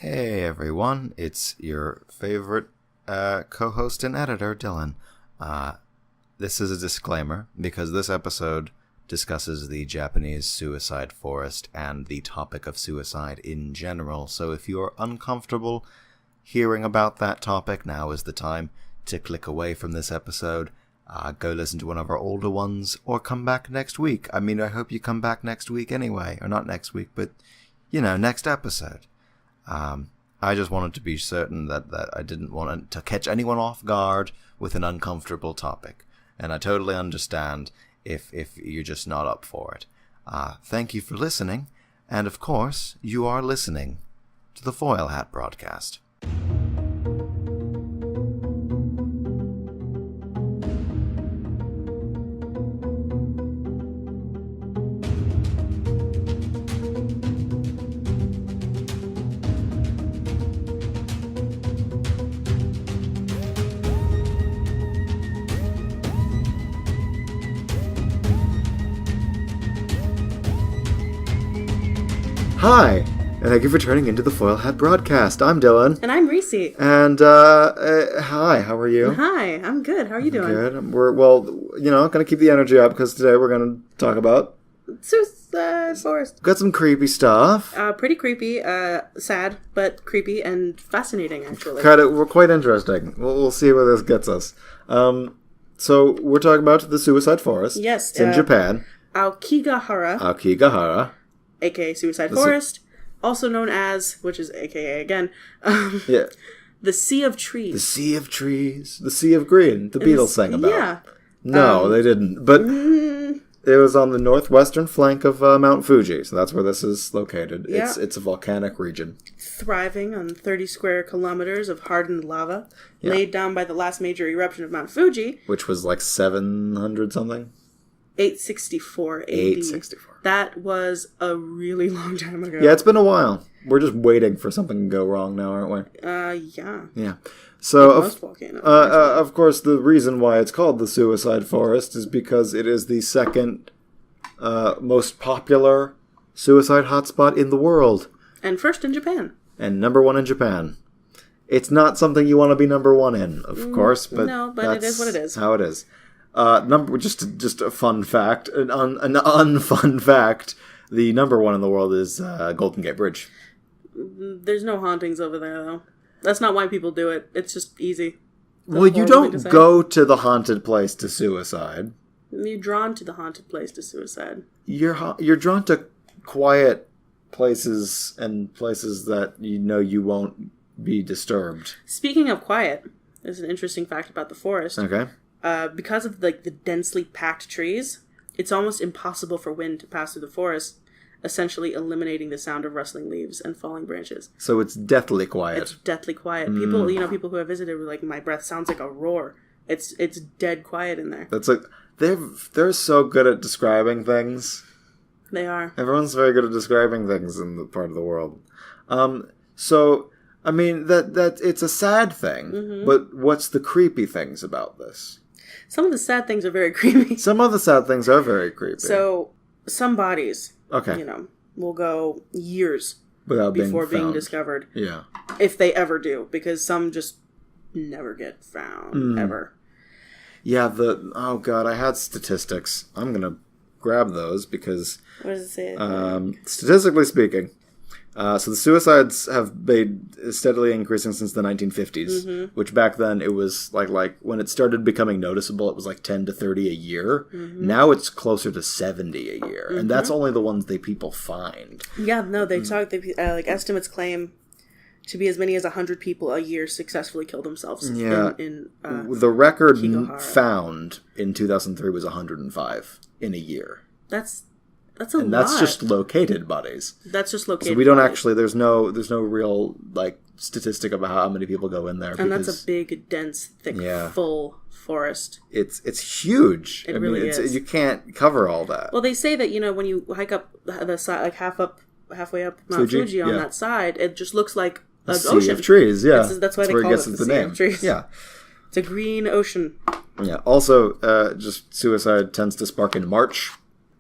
Hey everyone, it's your favorite co-host and editor, Dylan. This is a disclaimer because this episode discusses the Japanese suicide forest and the topic of suicide in general. So if you're uncomfortable hearing about that topic, now is the time to click away from this episode. Go listen to one of our older ones or come back next week. I mean, I hope you come back next week anyway. Or not next week, but, next episode. I just wanted to be certain that I didn't want to catch anyone off guard with an uncomfortable topic. And I totally understand if you're just not up for it. Thank you for listening. And of course, you are listening to the Foil Hat Broadcast. Hi, and thank you for turning into the Foil Hat Broadcast. I'm Dylan. And I'm Reese. And, hi, how are you? Hi, I'm good. How are you doing? Good. We're, going to keep the energy up because today we're going to talk about Suicide Forest. Got some creepy stuff. Pretty creepy, sad, but creepy and fascinating, actually. We're quite interesting. We'll see where this gets us. So we're talking about the Suicide Forest. Yes. It's in Japan. Aokigahara. A.k.a. Suicide Forest, also known as, which is A.k.a. again, the Sea of Trees. The Sea of Trees. The Sea of Green. The Beatles sang about. Yeah. No, they didn't. But it was on the northwestern flank of Mount Fuji, so that's where this is located. Yeah. It's a volcanic region. Thriving on 30 square kilometers of hardened lava, laid down by the last major eruption of Mount Fuji. Which was like 700-something? 864 AD. 864. That was a really long time ago. Yeah, it's been a while. We're just waiting for something to go wrong now, aren't we? Yeah. Yeah. So, most volcanoes, of course, the reason why it's called the Suicide Forest is because it is the second most popular suicide hotspot in the world. And first in Japan. And number one in Japan. It's not something you want to be number one in, of course, but no, but it is what it is. How it is. Just a fun fact, an unfun fact. The number one in the world is Golden Gate Bridge. There's no hauntings over there, though. That's not why people do it. It's just easy. Well, you don't go to the haunted place to suicide. You're drawn to the haunted place to suicide. You're drawn to quiet places and places that you won't be disturbed. Speaking of quiet, there's an interesting fact about the forest. Okay. Because of the densely packed trees, it's almost impossible for wind to pass through the forest, essentially eliminating the sound of rustling leaves and falling branches. So it's deathly quiet. It's deathly quiet. People who have visited were like, my breath sounds like a roar. It's dead quiet in there. That's like they're so good at describing things. They are. Everyone's very good at describing things in the part of the world. So I mean that it's a sad thing, but what's the creepy things about this? Some of the sad things are very creepy. Some of the sad things are very creepy. So, some bodies, okay, will go years before being discovered. Yeah. If they ever do, because some just never get found, ever. Yeah, oh god, I had statistics. I'm going to grab those because... What does it say? Statistically speaking... so the suicides have been steadily increasing since the 1950s, which back then it was like when it started becoming noticeable, it was like 10 to 30 a year. Now it's closer to 70 a year, and that's only the ones that people find. Yeah, no, they talk. Estimates claim to be as many as 100 people a year successfully kill themselves. Yeah, the record found in 2003 was 105 in a year. That's a lot. And that's just located bodies. That's just located. So we don't actually. There's no real statistic about how many people go in there. And that's a big, dense, thick, full forest. It's huge. It really is. You can't cover all that. Well, they say that when you hike up the side, halfway up Mount Fuji on that side, it just looks like an ocean. Sea of trees. Yeah, that's why they call it the Sea of Trees. Yeah, it's a green ocean. Yeah. Also, just suicide tends to spark in March,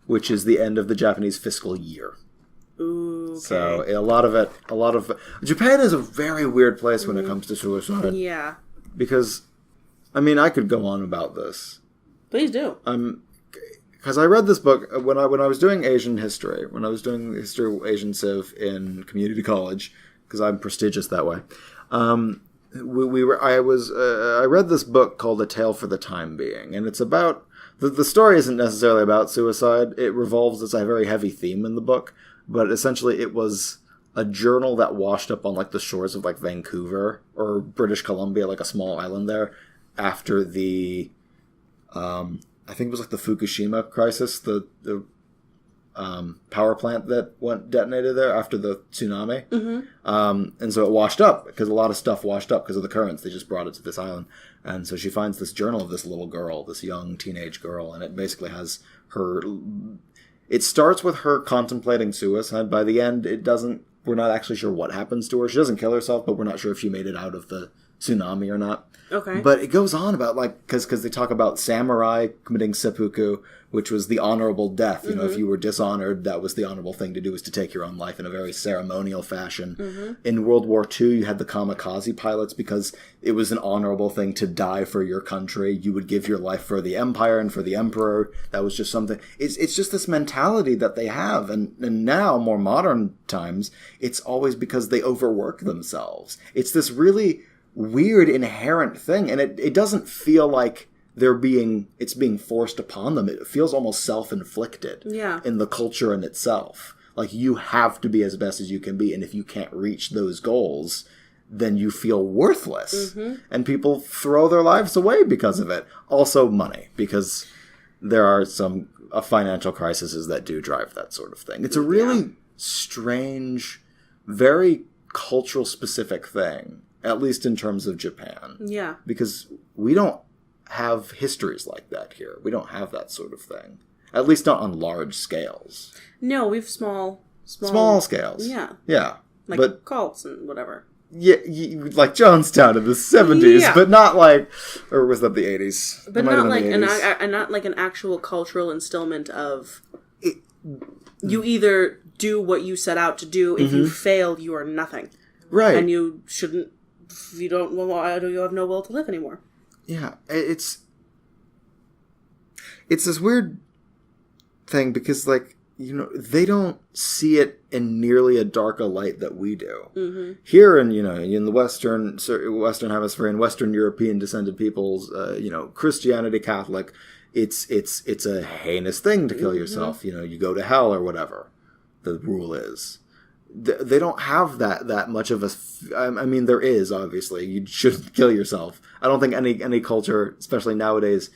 which is the end of the Japanese fiscal year. Ooh, okay. So a lot of Japan is a very weird place when it comes to suicide. Yeah. Because, I mean, I could go on about this. Please do. Because I read this book when I was doing Asian history, when I was doing history of Asian Civ in community college, because I'm prestigious that way. I read this book called A Tale for the Time Being, and it's about the story isn't necessarily about suicide. It revolves as a very heavy theme in the book, but essentially it was a journal that washed up on like the shores of like Vancouver or British Columbia, like a small island there, after the I think it was like the Fukushima crisis, the power plant that detonated there after the tsunami. Mm-hmm. And so it washed up because a lot of stuff washed up because of the currents. They just brought it to this island. And so she finds this journal of this little girl, this young teenage girl, and it basically has her... It starts with her contemplating suicide. By the end, we're not actually sure what happens to her. She doesn't kill herself, but we're not sure if she made it out of the tsunami or not. Okay. But it goes on about, like, because they talk about samurai committing seppuku, which was the honorable death. You know, if you were dishonored, that was the honorable thing to do, was to take your own life in a very ceremonial fashion. Mm-hmm. In World War II, you had the kamikaze pilots because it was an honorable thing to die for your country. You would give your life for the empire and for the emperor. That was just something. It's just this mentality that they have. And now, more modern times, it's always because they overwork themselves. It's this really weird inherent thing, and it doesn't feel like it's being forced upon them. It feels almost self-inflicted in the culture in itself. Like, you have to be as best as you can be, and if you can't reach those goals, then you feel worthless. Mm-hmm. And people throw their lives away because of it. Also money, because there are some financial crises that do drive that sort of thing. It's a really strange, very cultural specific thing. At least in terms of Japan. Yeah. Because we don't have histories like that here. We don't have that sort of thing. At least not on large scales. No, we have small scales. Yeah. Yeah. Like cults and whatever. Yeah, like Jonestown in the 70s, but not like, or was that the 80s? But not like not like an actual cultural instillment of you either do what you set out to do. If you fail, you are nothing. Right. And you shouldn't. You don't. Well, you have no will to live anymore. Yeah, it's this weird thing because, like, you know, they don't see it in nearly a dark a light that we do. Mm-hmm. Here, in in the Western Hemisphere and Western European descended peoples, Christianity, Catholic, it's a heinous thing to kill yourself. You know, you go to hell or whatever the rule is. They don't have that much of a... I mean, there is, obviously. You shouldn't kill yourself. I don't think any culture, especially nowadays,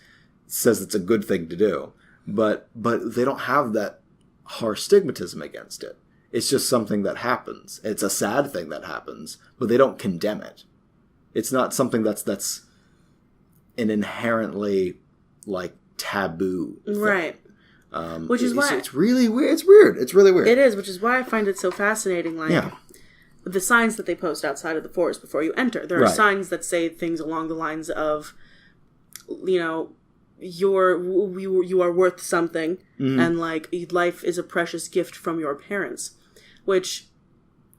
says it's a good thing to do. But they don't have that harsh stigmatism against it. It's just something that happens. It's a sad thing that happens, but they don't condemn it. It's not something that's an inherently, like, taboo thing. Right. Which is why it's really weird. It's weird. It's really weird. It is, which is why I find it so fascinating. Like the signs that they post outside of the forest before you enter. There are signs that say things along the lines of, you know, you are worth something, and like life is a precious gift from your parents. Which,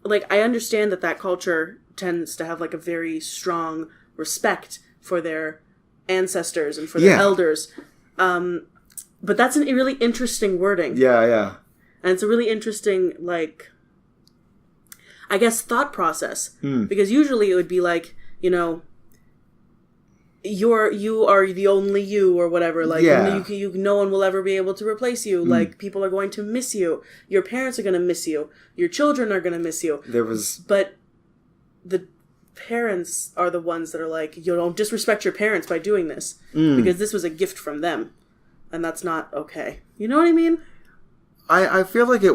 like, I understand that culture tends to have like a very strong respect for their ancestors and for their elders. But that's a really interesting wording. Yeah, yeah. And it's a really interesting, like, I guess, thought process. Because usually it would be like, you know, you are the only you or whatever. Like, no one will ever be able to replace you. Like, people are going to miss you. Your parents are going to miss you. Your children are going to miss you. But the parents are the ones that are like, you don't disrespect your parents by doing this. Because this was a gift from them. And that's not okay. You know what I mean? I feel like it.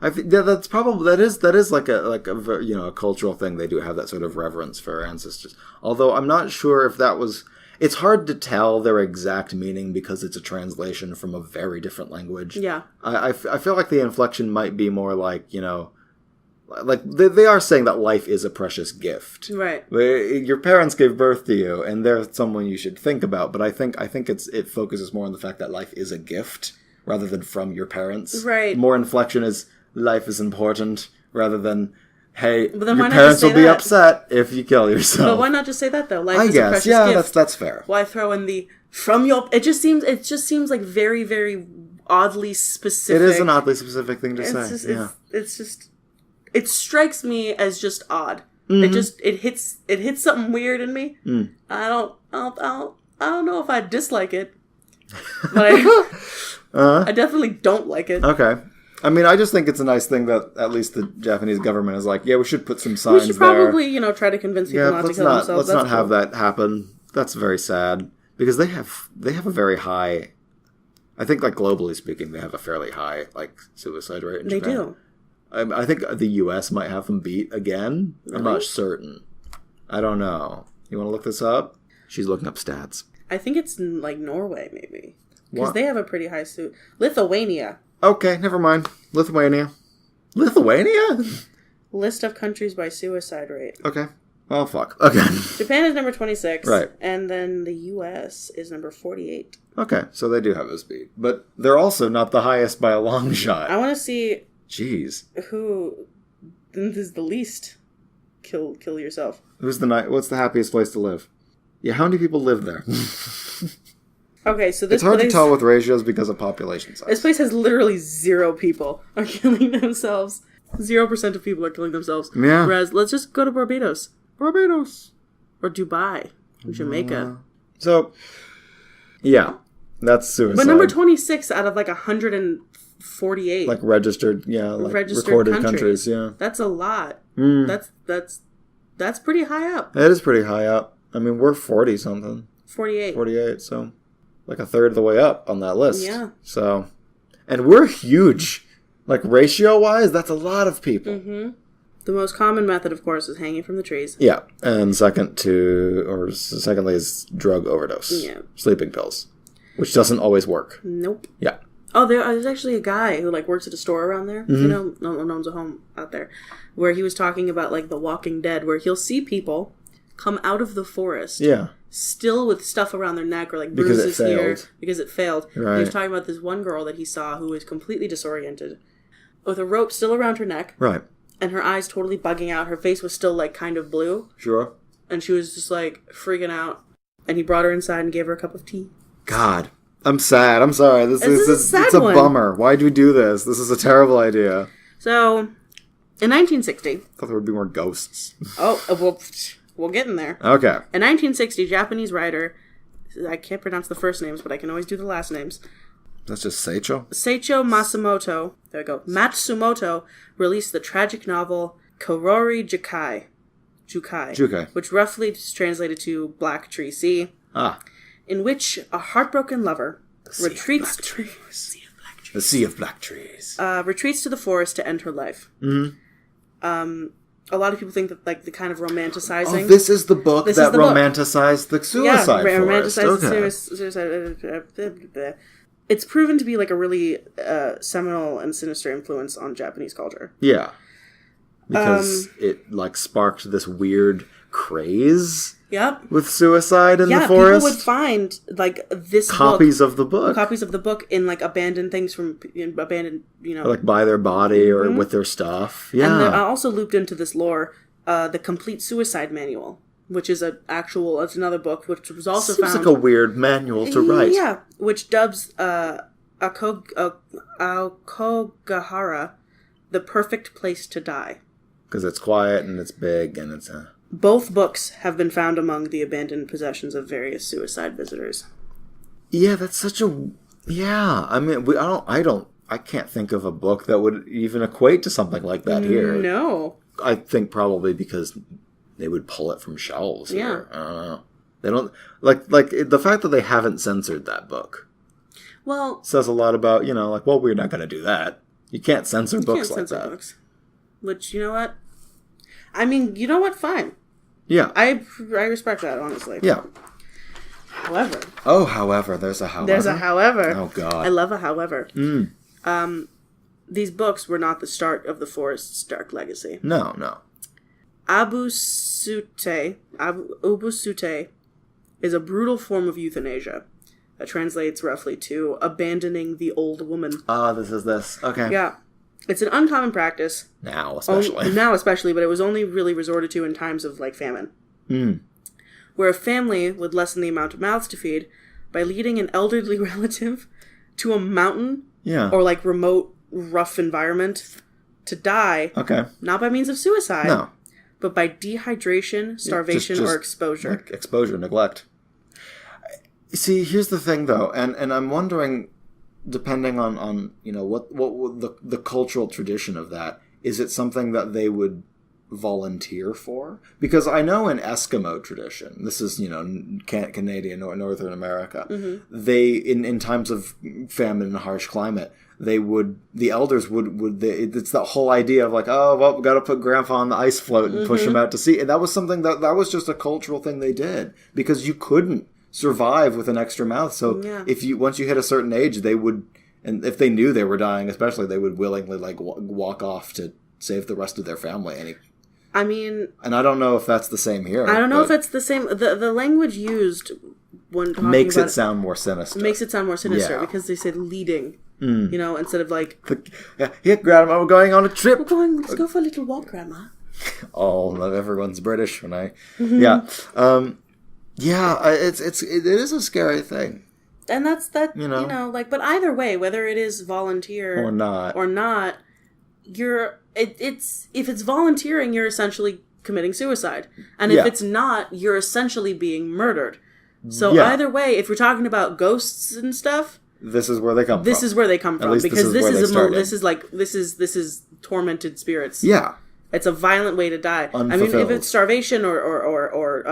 That's probably that is like a cultural thing. They do have that sort of reverence for our ancestors. Although I'm not sure if that was. It's hard to tell their exact meaning because it's a translation from a very different language. Yeah. I feel like the inflection might be more like, you know, like they are saying that life is a precious gift. Right. Your parents gave birth to you, and they're someone you should think about. But I think it focuses more on the fact that life is a gift rather than from your parents. Right. More inflection is life is important, rather than, hey, But then your why not parents just say will be that? upset if you kill yourself. But why not just say that though? Life I is a guess, precious yeah, gift. that's fair. Why throw in the from your? It just seems like very, very oddly specific. It is an oddly specific thing to say. It's just it strikes me as just odd. Mm-hmm. It hits something weird in me. I don't know if I dislike it, but I definitely don't like it. Okay. I mean, I just think it's a nice thing that at least the Japanese government is like, yeah, we should put some signs there. We should probably, try to convince people not to kill themselves. Let's not have that happen. That's very sad. Because they have a very high, I think, like, globally speaking, they have a fairly high, like, suicide rate in Japan. They do. I think the U.S. might have them beat again. Really? I'm not certain. I don't know. You want to look this up? She's looking up stats. I think it's, like, Norway, maybe. Because they have a pretty high Lithuania. Okay, never mind. Lithuania? List of countries by suicide rate. Okay. Well, fuck. Okay. Japan is number 26. Right. And then the U.S. is number 48. Okay, so they do have a speed. But they're also not the highest by a long shot. I want to see... Jeez. Who is the least kill yourself? What's the happiest place to live? Yeah, how many people live there? Okay, so this it's hard place, to tell with ratios because of population size. This place has literally 0 people are killing themselves. 0% of people are killing themselves. Yeah. Whereas, let's just go to Barbados. Or Dubai. Or Jamaica. So, yeah. That's suicide. But number 26 out of like 148. Like registered, recorded countries, yeah. That's a lot. That's pretty high up. It is pretty high up. I mean, we're 40-something. 48, so... like a third of the way up on that list. Yeah. So, and we're huge. Like, ratio-wise, that's a lot of people. Mm-hmm. The most common method, of course, is hanging from the trees. Yeah. And secondly is drug overdose. Yeah. Sleeping pills. Which doesn't always work. Nope. Yeah. Oh, there's actually a guy who, like, works at a store around there. Mm-hmm. No one owns a home out there. Where he was talking about, like, The Walking Dead, where he'll see people come out of the forest. Yeah. Still with stuff around their neck or like bruises here because it failed. Right. He was talking about this one girl that he saw who was completely disoriented with a rope still around her neck. Right. And her eyes totally bugging out. Her face was still like kind of blue. Sure. And she was just like freaking out. And he brought her inside and gave her a cup of tea. God. I'm sad. I'm sorry. This is a sad one. bummer. Why'd we do this? This is a terrible idea. So, in 1960... I thought there would be more ghosts. Oh, well... We'll get in there. Okay. In 1960, Japanese writer, I can't pronounce the first names, but I can always do the last names. That's just Seicho? Seicho Matsumoto, there we go, Matsumoto released the tragic novel Korori Jukai, which roughly is translated to Black Tree Sea, in which a heartbroken lover retreats to the Sea of Black Trees. Retreats to the forest to end her life. Mm-hmm. A lot of people think that, like, the kind of romanticizing... Oh, this is the book that romanticized the suicide forest. Suicide. It's proven to be, like, a really seminal and sinister influence on Japanese culture. Yeah. Because it, like, sparked this weird craze... Yep. With suicide in the forest. Yeah, people would find, like, copies of the book. Copies of the book in, like, abandoned things from, like, by their body or with their stuff. Yeah. And they're also looped into this lore, the Complete Suicide Manual, which is it's another book, which was also found... Seems like a weird manual to write. Yeah, which dubs Aokigahara the perfect place to die. Because it's quiet and it's big and it's... Both books have been found among the abandoned possessions of various suicide visitors. Yeah, that's such a... Yeah, I mean, I can't think of a book that would even equate to something like that here. No. I think probably because they would pull it from shelves here. I don't know. They don't... Like the fact that they haven't censored that book. Well... Says a lot about, we're not going to do that. You can't censor books like that. Books. Which, you know what? I mean, you know what? Fine. Yeah. I respect that, honestly. Yeah. However. Oh, however. There's a however. There's a however. Oh, God. I love a however. These books were not the start of the forest's dark legacy. No. Ubusute is a brutal form of euthanasia that translates roughly to abandoning the old woman. Ah, this is this. Okay. Yeah. It's an uncommon practice. Now, especially. Now, especially, but it was only really resorted to in times of, like, famine. Where a family would lessen the amount of mouths to feed by leading an elderly relative to a mountain or, like, remote, rough environment to die. Okay. Not by means of suicide. No. But by dehydration, starvation, or exposure. Like exposure, neglect. See, here's the thing, though, and I'm wondering, depending on what the cultural tradition of that, is it something that they would volunteer for? Because I know in Eskimo tradition, this is, Canadian or Northern America, they, in times of famine and harsh climate, the elders it's that whole idea of like, oh, well, we got to put grandpa on the ice float and push him out to sea. And that was something that was just a cultural thing they did because you couldn't survive with an extra mouth. So once you hit a certain age, they would, and if they knew they were dying, especially, they would willingly like walk off to save the rest of their family. And I don't know if that's the same here. I don't know if it's the same. The language used when talking makes about it sound more sinister. Makes it sound more sinister because they said leading. Instead of like... Here, Grandma, we're going on a trip. Let's go for a little walk, Grandma. Oh, everyone's British when I... Yeah. It is a scary thing. And that's that, but either way, whether it is volunteer... Or not, if it's volunteering, you're essentially committing suicide. And if it's not, you're essentially being murdered. So either way, if we're talking about ghosts and stuff... This is where they come from. This is where they come from because this is tormented spirits. Yeah, it's a violent way to die. Unfulfilled. I mean, if it's starvation or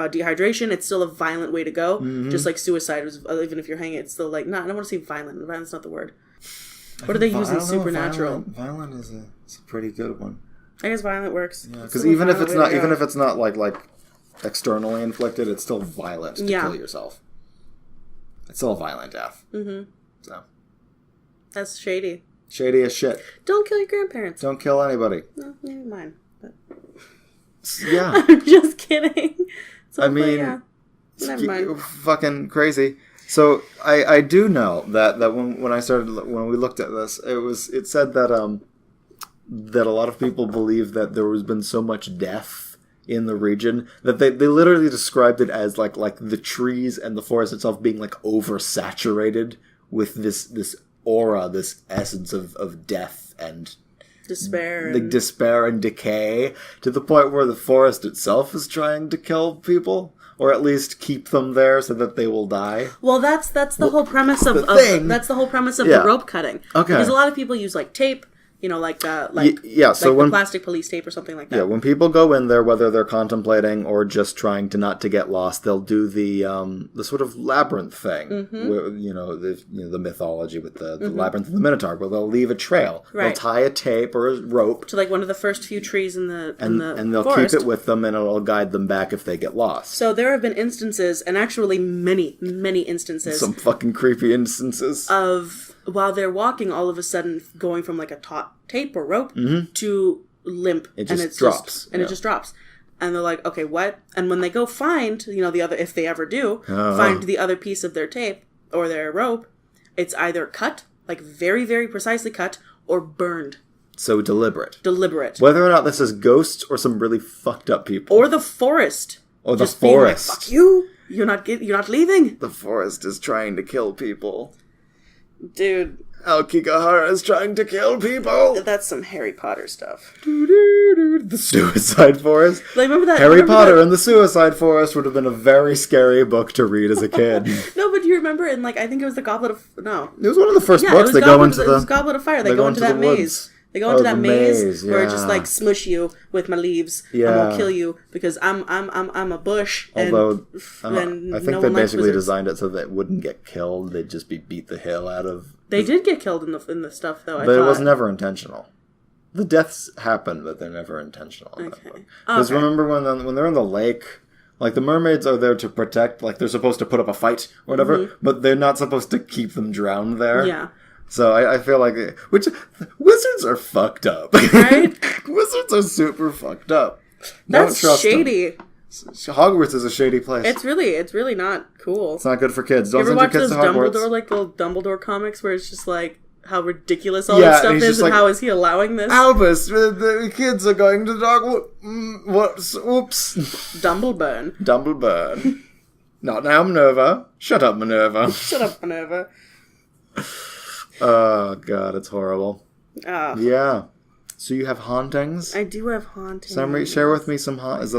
dehydration, it's still a violent way to go. Just like suicide, even if you're hanging, it's still like I don't want to say violent. Violent's not the word. What do they use in Supernatural? Violent is a pretty good one. I guess violent works. Yeah, because even if it's not like externally inflicted, it's still violent to kill yourself. It's still a violent death. So that's shady. Shady as shit. Don't kill your grandparents. Don't kill anybody. No, maybe mine. But... Yeah. I'm just kidding. Never mind. Fucking crazy. So I do know that when we looked at this, it said that that a lot of people believe that there has been so much death in the region that they literally described it as like the trees and the forest itself being like oversaturated with this aura, this essence of death and despair, despair and decay, to the point where the forest itself is trying to kill people, or at least keep them there so that they will die. Well, that's the whole premise of the rope cutting. Okay, because a lot of people use like tape. So the plastic police tape or something like that. Yeah, when people go in there, whether they're contemplating or just trying not to get lost, they'll do the sort of labyrinth thing, where, the mythology with the labyrinth of the Minotaur, where they'll leave a trail. Right. They'll tie a tape or a rope to like one of the first few trees in the and they'll forest. Keep it with them, and it'll guide them back if they get lost. So there have been instances, and actually many instances, some fucking creepy instances of. While they're walking, all of a sudden going from like a taut tape or rope to limp, it just drops. It just drops. And they're like, okay, what? And when they go find, the other, if they ever do, find the other piece of their tape or their rope, it's either cut, like very, very precisely cut, or burned. So deliberate. Whether or not this is ghosts or some really fucked up people. Or the forest. Or the forest. Like, fuck you! You're not leaving! The forest is trying to kill people. Dude. Aokigahara is trying to kill people. That's some Harry Potter stuff. The Suicide Forest. Like, remember that? Harry Potter and the Suicide Forest would have been a very scary book to read as a kid. No, but do you remember in, I think it was the Goblet of... No. It was one of the first books. They go into the... It was Goblet of Fire. They go into that maze. They go into that maze where it just smush you with my leaves and I'll kill you because I'm a bush. Although I think they basically designed it so that it wouldn't get killed. They'd just be beat the hell out of. They did get killed in the stuff though. But it was never intentional. The deaths happen, but they're never intentional. Okay. Because remember when they're in the lake. Like, the mermaids are there to protect, like, they're supposed to put up a fight or whatever, but they're not supposed to keep them drowned there. Yeah. So I feel like... wizards are fucked up. Right? Wizards are super fucked up. That's shady. Hogwarts is a shady place. It's really not cool. It's not good for kids. Don't send your kids to Hogwarts. Dumbledore, like, the Dumbledore comics where it's just like... how ridiculous all that stuff is, and like, how is he allowing this? Albus, the kids are going to the dog. Whoops. Dumbleburn. Not now, Minerva. Shut up, Minerva. Shut up, Minerva. Oh, God, it's horrible. Yeah. So you have hauntings? I do have hauntings. Share with me some hauntings.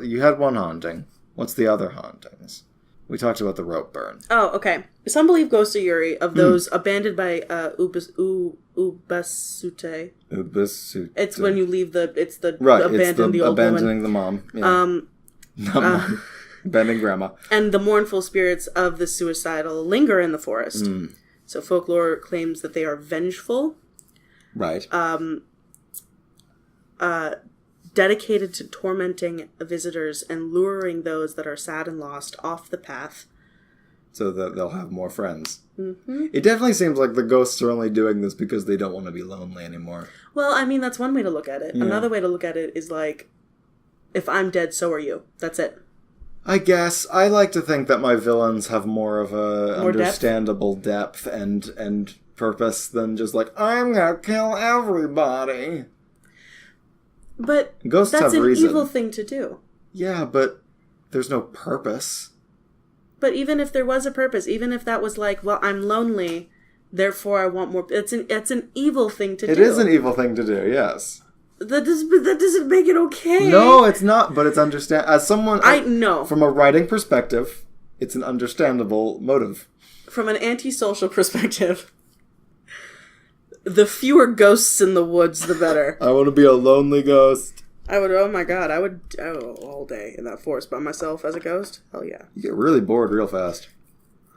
You had one haunting. What's the other hauntings? We talked about the rope burn. Oh, okay. Some believe ghosts of Yuri, of those abandoned by Ubasute. Ubasute. It's when you leave the abandoning the mom. Yeah. Mom. Abandoning grandma. And the mournful spirits of the suicidal linger in the forest. So folklore claims that they are vengeful. Right. Dedicated to tormenting visitors and luring those that are sad and lost off the path. So that they'll have more friends. Mm-hmm. It definitely seems like the ghosts are only doing this because they don't want to be lonely anymore. Well, I mean, that's one way to look at it. Yeah. Another way to look at it is like, if I'm dead, so are you. That's it. I guess. I like to think that my villains have more of a understandable depth and purpose than just like, I'm gonna kill everybody. But ghosts that's have an reason. Evil thing to do. Yeah, but there's no purpose. But even if there was a purpose, even if that was like, well, I'm lonely, therefore I want more... It's an evil thing to do. It is an evil thing to do, yes. That doesn't make it okay. No, it's not, but it's as someone... I know. From a writing perspective, it's an understandable motive. From an antisocial perspective... The fewer ghosts in the woods, the better. I want to be a lonely ghost. Oh my god, I would all day in that forest by myself as a ghost. Hell yeah. You get really bored real fast.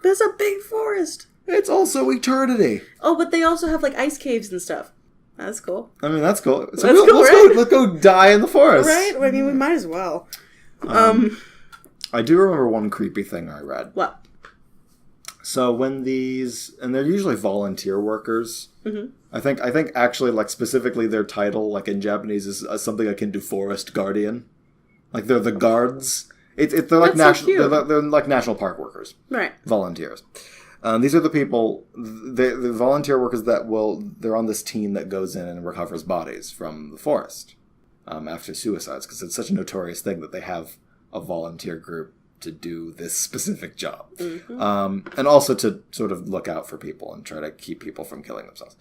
There's a big forest. It's also eternity. Oh, but they also have like ice caves and stuff. That's cool. I mean, that's cool. So let's go die in the forest. Right? I mean, we might as well. I do remember one creepy thing I read. What? So when and they're usually volunteer workers. Mm-hmm. I think actually, like, specifically their title, like in Japanese, is something akin to forest guardian. Like, they're the guards. They're like they're like national park workers. Right. Volunteers. These are the people, the volunteer workers they're on this team that goes in and recovers bodies from the forest after suicides, because it's such a notorious thing that they have a volunteer group to do this specific job. Mm-hmm. And also to sort of look out for people and try to keep people from killing themselves.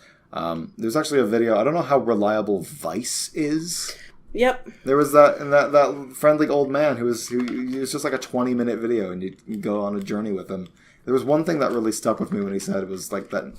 There's actually a video, I don't know how reliable Vice is. Yep. There was that friendly old man who was just like a 20-minute video, and you go on a journey with him. There was one thing that really stuck with me when he said it was like that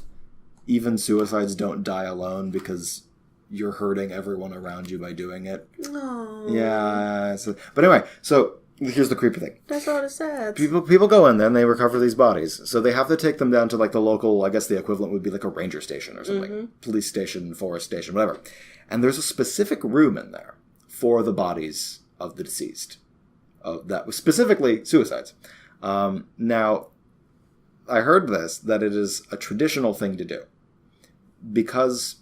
even suicides don't die alone because you're hurting everyone around you by doing it. Oh. Yeah. But anyway, so here's the creepy thing. That's all it says. People go in there and they recover these bodies. So they have to take them down to like the local, I guess the equivalent would be like a ranger station or something. Mm-hmm. Police station, forest station, whatever. And there's a specific room in there for the bodies of the deceased. That was specifically suicides. Now, I heard that it is a traditional thing to do. Because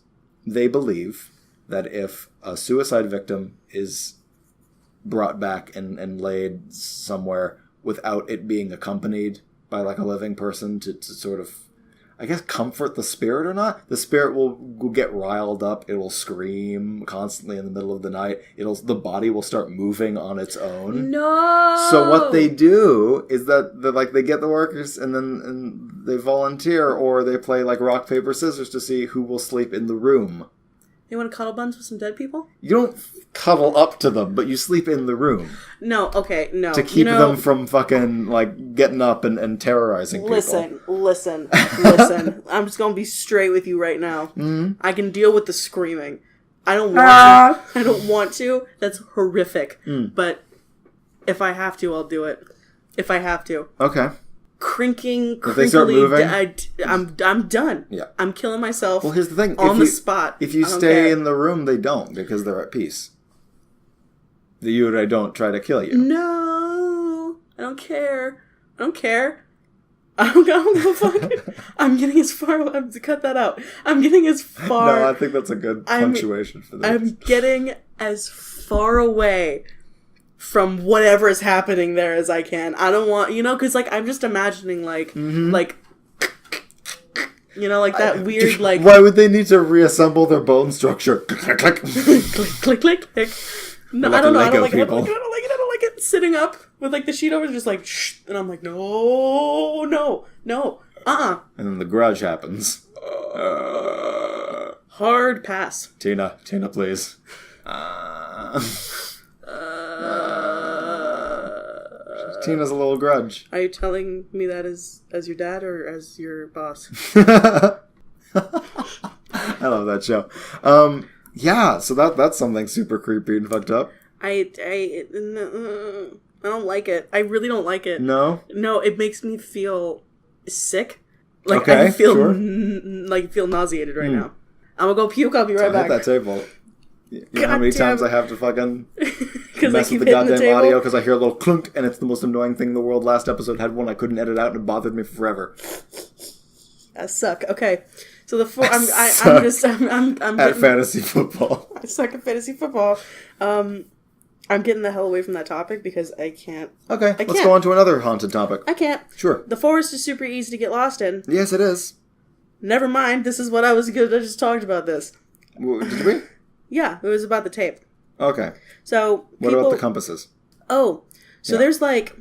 they believe that if a suicide victim is brought back and laid somewhere without it being accompanied by like a living person to sort of, I guess, comfort the spirit or not, the spirit will get riled up. It will scream constantly in the middle of the night. The body will start moving on its own. No. So what they do is that they get the workers and they volunteer, or they play like rock paper scissors to see who will sleep in the room. You want to cuddle buns with some dead people? You don't cuddle up to them, but you sleep in the room. No, okay, no. To keep them from fucking, like, getting up and terrorizing people. Listen. I'm just gonna be straight with you right now. Mm-hmm. I can deal with the screaming. I don't want to. That's horrific. But if I have to, I'll do it. If I have to. Okay. Crinkly. If they start moving? I'm done. Yeah. I'm killing myself. Well, here's the thing. On the spot. If you stay in the room, they don't, because they're at peace. The Yurei don't try to kill you. No. I don't care. I don't give a fuck. I'm getting as far... cut that out. I'm getting as far... No, I think that's a good punctuation for this. I'm getting as far away from whatever is happening there as I can. I don't want... because, like, I'm just imagining, like... Mm-hmm. like... You know, like that weird, like... Why would they need to reassemble their bone structure? Click, click, click, click, click. No, like I don't know. Lego I don't like it. I people. don't like it. Sitting up with, like, the sheet over, just like, shh. And I'm like, no. And then the grudge happens. Hard pass. Tina, please. Tina's a little grudge. Are you telling me that as your dad or as your boss? I love that show. Yeah, so that's something super creepy and fucked up. I don't like it. I really don't like it. No, it makes me feel sick. Like, okay, I feel sure. Feel nauseated right now. I'm gonna go puke. I'll be right back. Hit that table. You know how many times I have to fucking mess with the hitting goddamn audio because I hear a little clunk and it's the most annoying thing in the world. Last episode had one I couldn't edit out and it bothered me forever. I suck. Okay, so I'm at fantasy football. I suck at fantasy football. I'm getting the hell away from that topic because I can't. Okay, let's go on to another haunted topic. I can't. Sure. The forest is super easy to get lost in. Yes, it is. Never mind. This is what I was good. I just talked about this. Did we? Yeah, it was about the tape. Okay. So what about the compasses? Oh, so there's like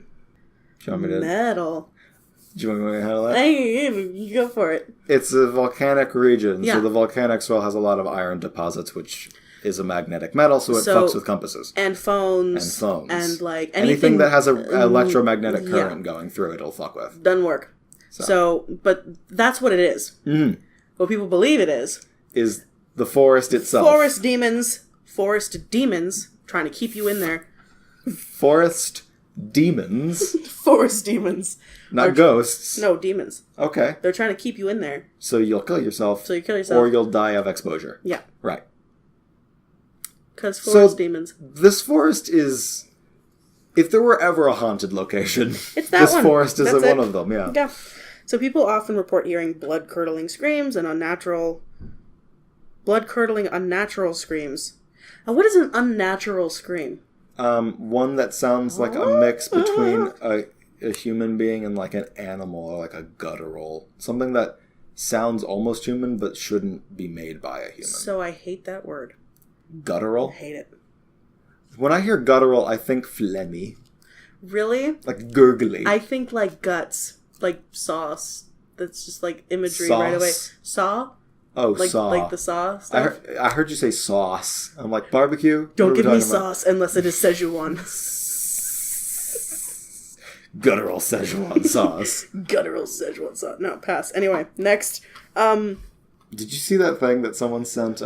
Do metal. you want me to handle that? Hey, you go for it. It's a volcanic region, yeah. So the volcanic soil has a lot of iron deposits, which is a magnetic metal, so it fucks with compasses. And phones. And like anything that has an electromagnetic current going through it, it'll fuck with. Doesn't work. So, but that's what it is. Mm-hmm. What people believe it is the forest itself. Forest demons trying to keep you in there. Forest demons? Forest demons. Not ghosts. No, demons. Okay. They're trying to keep you in there. So you'll kill yourself. Or you'll die of exposure. Yeah. Right. Because forest demons. This forest is... If there were ever a haunted location, this forest is one of them, yeah. Yeah. So people often report hearing blood-curdling screams and unnatural screams. Now, what is an unnatural scream? One that sounds like a mix between a human being and like an animal, or like a guttural. Something that sounds almost human but shouldn't be made by a human. So I hate that word. Guttural? I hate it. When I hear guttural, I think phlegmy. Really? Like gurgly. I think like guts. Like sauce. That's just like imagery right away. Saw? Oh, like, saw. Like the saw stuff? I heard you say sauce. I'm like, barbecue? Don't give me sauce unless it is Szechuan. Guttural Szechuan sauce. Guttural Szechuan sauce. No, pass. Anyway, next. Did you see that thing that someone sent?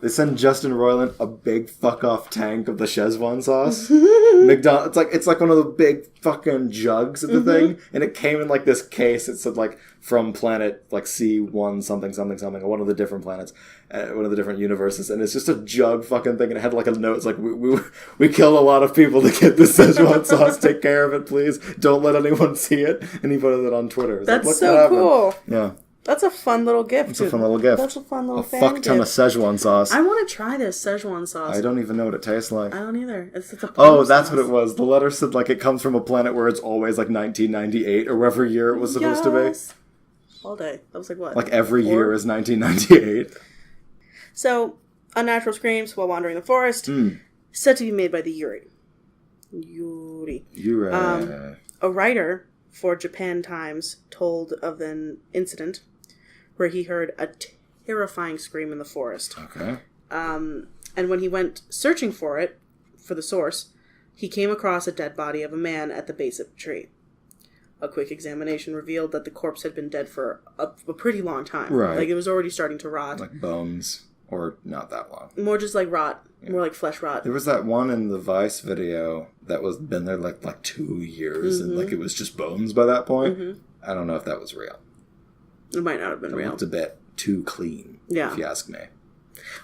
They sent Justin Roiland a big fuck off tank of the Szechuan sauce. McDonald's. It's like one of the big fucking jugs of the thing, and it came in like this case. It said like from planet like C1 something something something, or one of the different planets, one of the different universes, and it's just a jug fucking thing, and it had like a note. It's like we killed a lot of people to get this Szechuan sauce. Take care of it, please. Don't let anyone see it. And he put it on Twitter. That's like, so cool. Yeah. That's a fun little gift. It's a fun little gift. That's a fun little fan fuck ton gift. of Szechuan sauce. I want to try this Szechuan sauce. I don't even know what it tastes like. I don't either. It's a that's sauce. What it was. The letter said like it comes from a planet where it's always like 1998 or whatever year it was supposed to be. All day. That was like what? Like every year is 1998. So, unnatural screams while wandering the forest. Said to be made by the Yuri. A writer for Japan Times told of an incident where he heard a terrifying scream in the forest. Okay. And when he went searching for the source, he came across a dead body of a man at the base of a tree. A quick examination revealed that the corpse had been dead for a pretty long time. Right. Like, it was already starting to rot. Like bones, or not that long. More just like rot. Yeah. More like flesh rot. There was that one in the Vice video that was been there like 2 years, and like it was just bones by that point. I don't know if that was real. It might not have been real. It looked a bit too clean, if you ask me.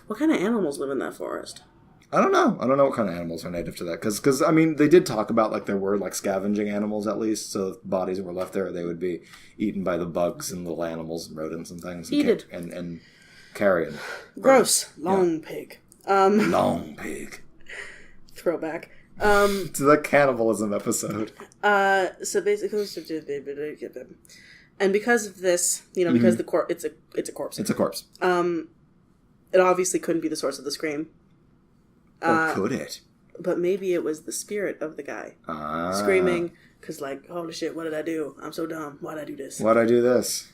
What kind of animals live in that forest? I don't know. I don't know what kind of animals are native to that. Because I mean, they did talk about, like, there were, like, scavenging animals, at least. So if bodies were left there, they would be eaten by the bugs and little animals and rodents and things. And carrion. Gross. Long pig. Long pig. Throwback. To the cannibalism episode. So basically... And because of this, because it's a corpse. It's a corpse. It obviously couldn't be the source of the scream. Or could it? But maybe it was the spirit of the guy screaming, because holy shit, what did I do? I'm so dumb. Why'd I do this? Why'd I do this?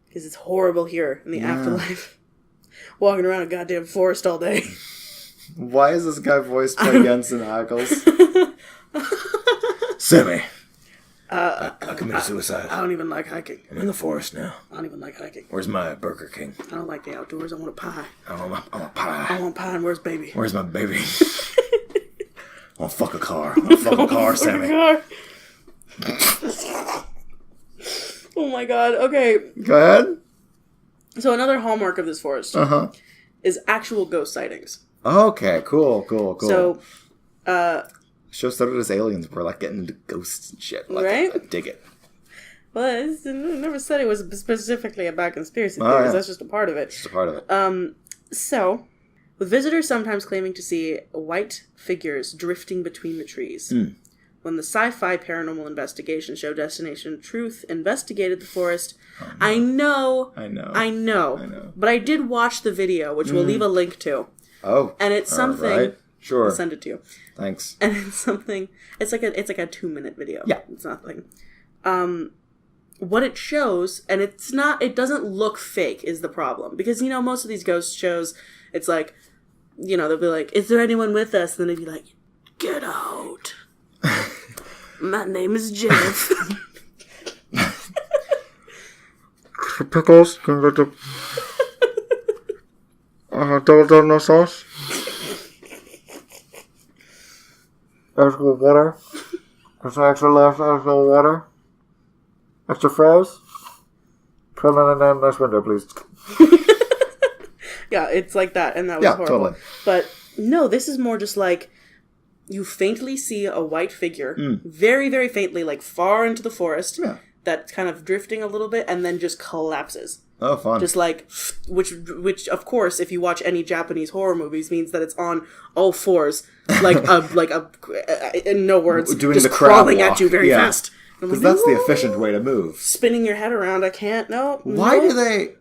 Because it's horrible here in the afterlife. Walking around a goddamn forest all day. Why is this guy voiced by Jensen Ackles? Sammy. I committed suicide. I don't even like hiking. I'm in the forest now. I don't even like hiking. Where's my Burger King? I don't like the outdoors. I want a pie. I want pie. I want pie, and where's baby? Where's my baby? I want to fuck a car. I want to fuck a car, Sammy. Oh my god. Okay. Go ahead. So another hallmark of this forest is actual ghost sightings. Okay, cool. So, show started as aliens. We're getting into ghosts and shit. Right? I dig it. Well, I never said it was specifically about conspiracy theories. Yeah. That's just a part of it. Just a part of it. So, with visitors sometimes claiming to see white figures drifting between the trees. When the sci-fi paranormal investigation show Destination Truth investigated the forest, I know. But I did watch the video, which we'll leave a link to. Oh, and it's something. Right. Sure, I'll send it to you. Thanks. And it's something. It's like a 2-minute video. Yeah, it's nothing. What it shows, and it's not. It doesn't look fake. Is the problem because most of these ghost shows, it's like, they'll be like, "Is there anyone with us?" And then they'd be like, "Get out." My name is Jeff. Pickles, can we get the double dono sauce? Extra water. There's extra left, extra water. Extra fries. Put it in this window, please. Yeah, it's like that, and that was horrible. Totally. But no, this is more just like you faintly see a white figure, very, very faintly, far into the forest, that's kind of drifting a little bit, and then just collapses. Oh, fun. Just which of course, if you watch any Japanese horror movies, means that it's on all fours, in no words, doing just the crawling at you very fast. Because that's the efficient way to move. Spinning your head around, I can't, Why do they?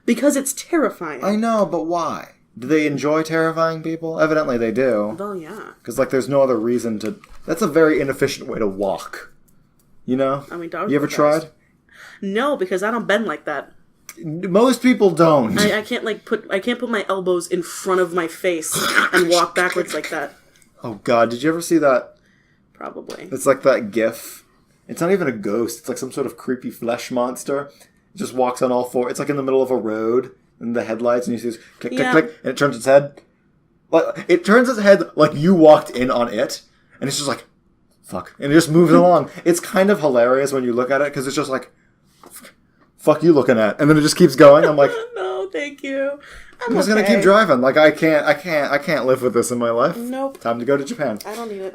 Because it's terrifying. I know, but why? Do they enjoy terrifying people? Evidently they do. Well, yeah. Because, there's no other reason to... That's a very inefficient way to walk. I mean, dogs. You ever tried? No, because I don't bend like that. Most people don't. I can't, put my elbows in front of my face and walk backwards like that. Oh, God. Did you ever see that? Probably. It's like that GIF. It's not even a ghost. It's like some sort of creepy flesh monster. It just walks on all four. It's in the middle of a road. And the headlights, and you see this click, click, click, and it turns its head. It turns its head like you walked in on it, and it's just like, fuck. And it just moves along. It's kind of hilarious when you look at it, because it's just like, fuck you looking at. And then it just keeps going. I'm like, no, thank you. I'm just going to keep driving. I can't live with this in my life. Nope. Time to go to Japan. I don't need it.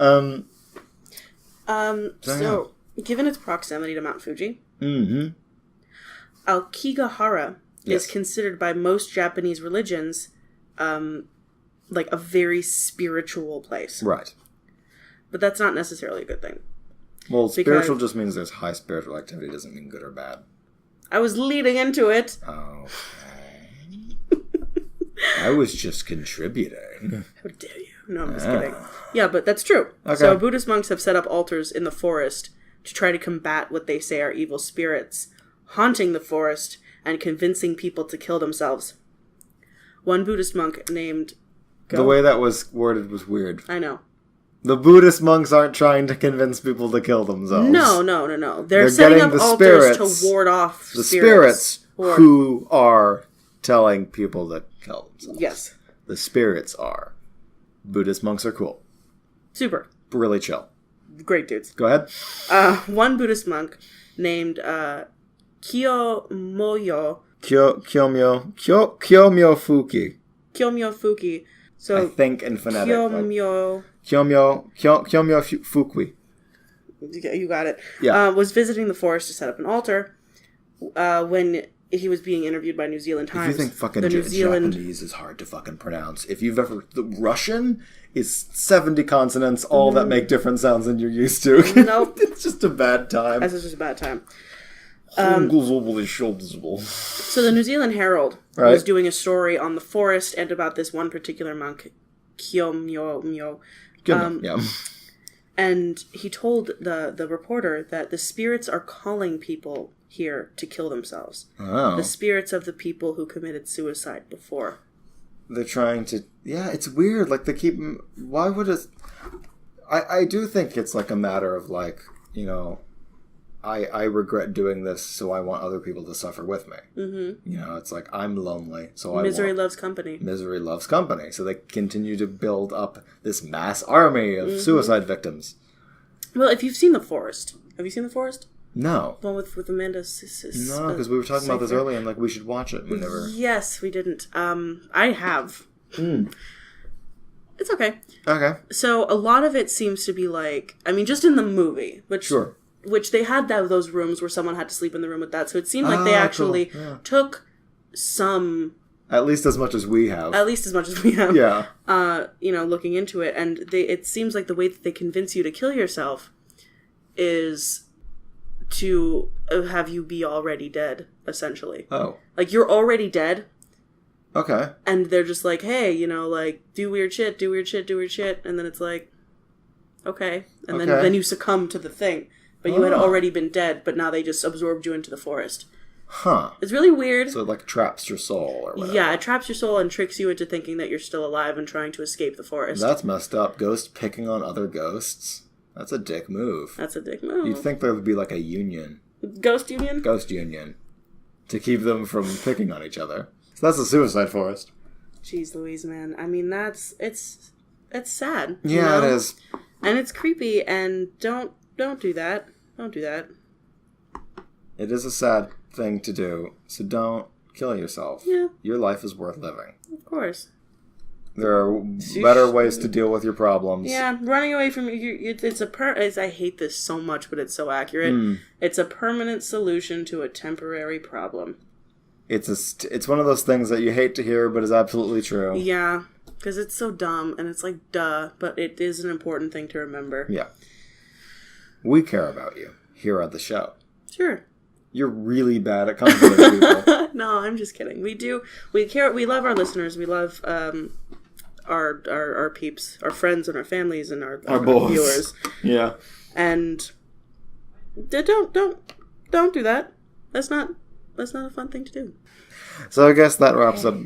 So, given its proximity to Mount Fuji, Aokigahara is considered by most Japanese religions a very spiritual place. Right. But that's not necessarily a good thing. Well, spiritual just means there's high spiritual activity. It doesn't mean good or bad. I was leading into it. Okay. I was just contributing. How dare you? No, I'm just kidding. Yeah, but that's true. Okay. So Buddhist monks have set up altars in the forest to try to combat what they say are evil spirits haunting the forest and convincing people to kill themselves. One Buddhist monk named... The way that was worded was weird. I know. The Buddhist monks aren't trying to convince people to kill themselves. No. They're setting up altars to ward off the spirits who are telling people to kill themselves. Yes. The spirits are. Buddhist monks are cool. Super. Really chill. Great dudes. Go ahead. One Buddhist monk named... Kiyomyo Fuki. So I think in phonetic. Kiyomyo Fukui. You got it. Yeah. Was visiting the forest to set up an altar when he was being interviewed by New Zealand Times. If you think fucking Japanese is hard to fucking pronounce, if you've ever... The Russian is 70 consonants, all that make different sounds than you're used to. Nope. It's just a bad time. That's just a bad time. So the New Zealand Herald was doing a story on the forest and about this one particular monk, Kiomyo. And he told the reporter that the spirits are calling people here to kill themselves. Oh. The spirits of the people who committed suicide before. They're trying to... Yeah, it's weird. Like, they keep... Why would it... I do think it's like a matter of, like, you know... I regret doing this, so I want other people to suffer with me. Mm-hmm. You know, it's like, I'm lonely, so Misery loves company. Misery loves company. So they continue to build up this mass army of suicide victims. Well, if you've seen The Forest. Have you seen The Forest? No. The one with Amanda No, because we were talking about this earlier, and, like, we should watch it. We never... Yes, we didn't. I have. It's okay. Okay. So, a lot of it seems to be like... I mean, just in the movie. Which they had those rooms where someone had to sleep in the room with that. So it seemed like they actually took some... At least as much as we have. Yeah. Looking into it. And it seems like the way that they convince you to kill yourself is to have you be already dead, essentially. Oh. Like, you're already dead. Okay. And they're just like, hey, you know, like, do weird shit. And then it's like, okay. And then you succumb to the thing. But you had already been dead, but now they just absorbed you into the forest. Huh. It's really weird. So it, like, traps your soul or whatever. Yeah, it traps your soul and tricks you into thinking that you're still alive and trying to escape the forest. That's messed up. Ghosts picking on other ghosts? That's a dick move. You'd think there would be, like, a union. Ghost union? Ghost union. To keep them from picking on each other. So that's a suicide forest. Jeez Louise, man. I mean, it's sad. Yeah, it is. And it's creepy, and don't do that. Don't do that. It is a sad thing to do, so don't kill yourself. Yeah. Your life is worth living. Of course. There are better ways to deal with your problems. Yeah, running away from I hate this so much, but it's so accurate. It's a permanent solution to a temporary problem. It's one of those things that you hate to hear, but is absolutely true. Yeah, because it's so dumb, and it's like, duh, but it is an important thing to remember. Yeah. We care about you here at the show. Sure. You're really bad at comforting people. No, I'm just kidding. We do. We care. We love our listeners. We love our peeps, our friends, and our families, and our viewers. Yeah. And don't do that. That's not a fun thing to do. So I guess that wraps up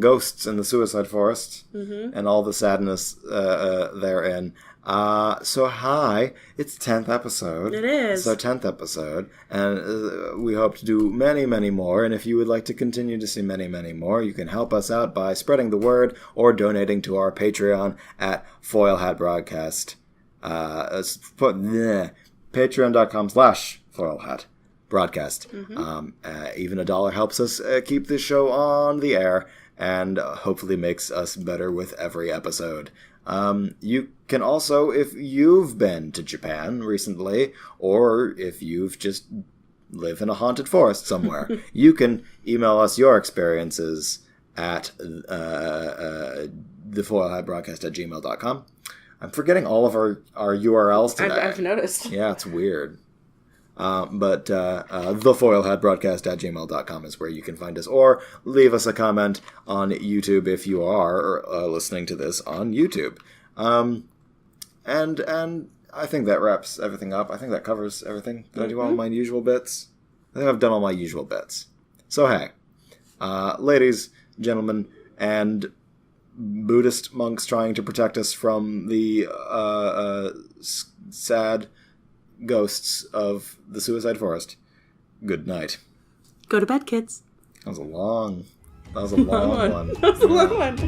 Ghosts in the Suicide Forest and all the sadness therein. So hi, it's 10th episode. It is. It's our 10th episode, and we hope to do many, many more, and if you would like to continue to see many, many more, you can help us out by spreading the word or donating to our Patreon at TheFoilHatBroadcast. Patreon.com/TheFoilHatBroadcast. Even $1 helps us keep this show on the air, and hopefully makes us better with every episode. You can also, if you've been to Japan recently, or if you've just lived in a haunted forest somewhere, you can email us your experiences at TheFoilHatBroadcast@gmail.com. I'm forgetting all of our URLs today. I've noticed. Yeah, it's weird. But TheFoilHatBroadcast@gmail.com is where you can find us, or leave us a comment on YouTube if you are listening to this on YouTube. And I think that wraps everything up. I think that covers everything. Did I do all my usual bits? I think I've done all my usual bits. So hey, ladies, gentlemen, and Buddhist monks trying to protect us from the sad ghosts of the suicide forest. Good night. Go to bed, kids. That was a long one. That was a long one.